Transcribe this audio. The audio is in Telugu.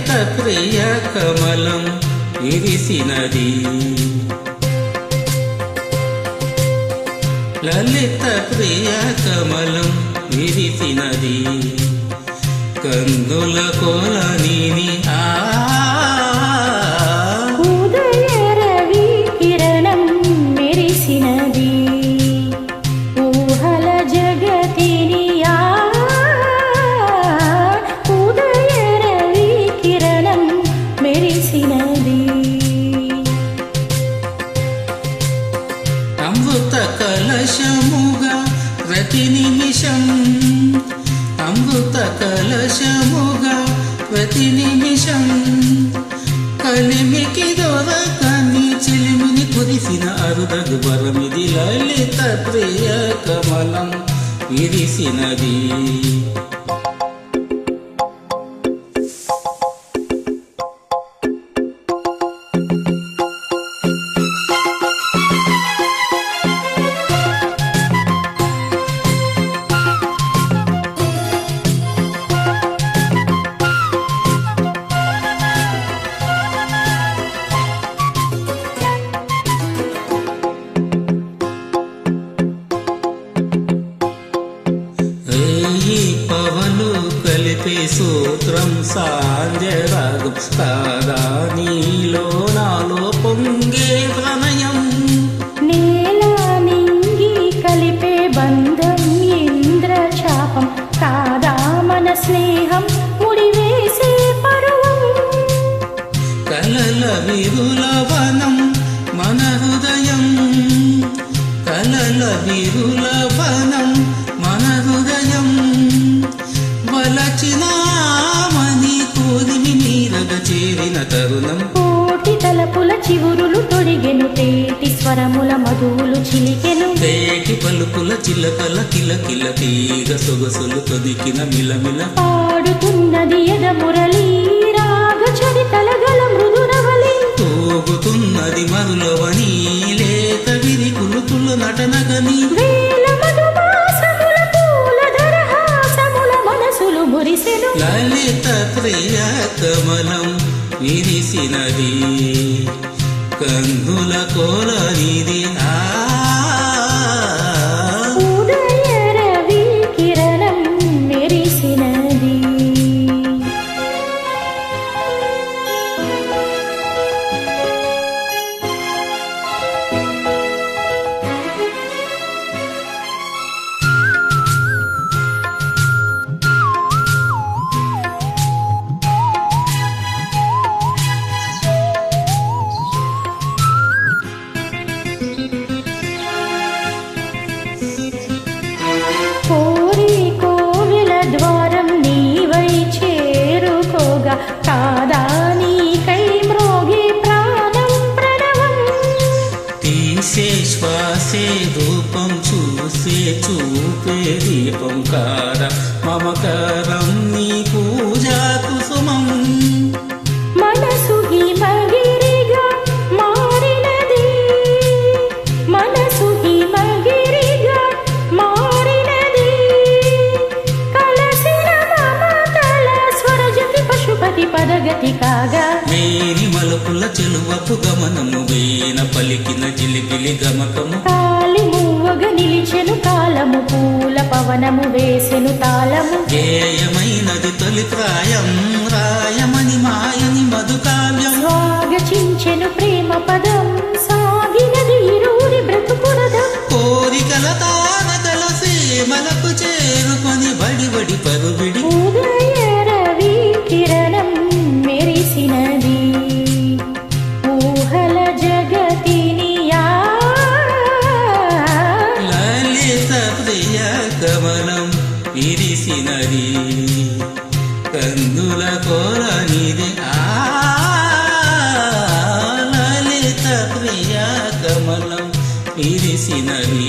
లలిత ప్రియ కమలం విరిసినది లలిత ప్రియ కమలం విరిసినది కందుల కోలని ఉదయ రవి కిరణం మెరిసినది ఊహల జగతిని ఉదయ రవి కిరణం మెరిసినది అమృత కలశముగా ప్రతి నిమిషం అమృత కలశముగా ప్రతి నిమిషం కలిమికి దొరకని చిలిమిని కురిసిన అరుదగు వరమిది లలిత ప్రియ కమలం విరిసినది పవను కలిపే సూత్రం సాంజరాగం కాదా నీలో నాలో పొంగే ప్రణయం నేల నింగి కలిపే బంధం ఇంద్రచాపం కాదా మన స్నేహం ముడివేసే పరువం కలల విరుల వనం మన హృదయం కలల విరుల వనం మన హృదయం వలచినామని కోరిమి నీరగ చేరిన తరుణం కోటి తలపుల చివురులు తొడిగెను తేటి స్వరముల మధువులు చిలికెను తేటి పలుకుల చిలకల కిలకిల తీగ సొగసులు తొదికిన మిలమిల పాడుతున్నది ఎద మురళి రాగ చరితల గల మృదురవలి తోగుతున్నది మరులవని లేత విరి కులుకుల నటనగని వేల మధుమాసముల పూల దరహాసముల మనసులు మురిసెను లలిత ప్రియ కమలం విరిసినది కందుల కోలనిది ఉదయ రవి కిరణం మెరిసినది కోరి కోవిల ద్వారం నీవై చేరుకోగా కాదా నీకై మ్రోగి ప్రాణం ప్రణవం తీసే శ్వాసే రూపం చూసే చూపే దీపం కార మమకారం నీ పూజా కుసుమం మనసు హిమగిరిగా మారినది మనసు హిమగిరిగా మారినది కలసిన మమతల స్వరజతి పశుపతి పదగతి కాగా మేరి మలుపుల చెలువపు గమనము వేన పలికిన జిలిబిలి గమకము కాలి మూవగ నిలిచెను కాలము పూల పవనము వేసెను తాళము గేయమైనది తొలి ప్రాయం రాయమని మాయని మధుకావ్యం స్వాగచించెను ప్రేమ పదం సాగినది ఇరువురి బ్రతుకురదం కోరికల తారకల సేమలకు చేరుకొని బడి బడి పరుబిడి ఉదయ రవి కిరణం మెరిసినది ఊహల జగతిని లలిత ప్రియ కమలం విరిసినది కందుల కోలనిది లలిత ప్రియ కమలం విరిసినది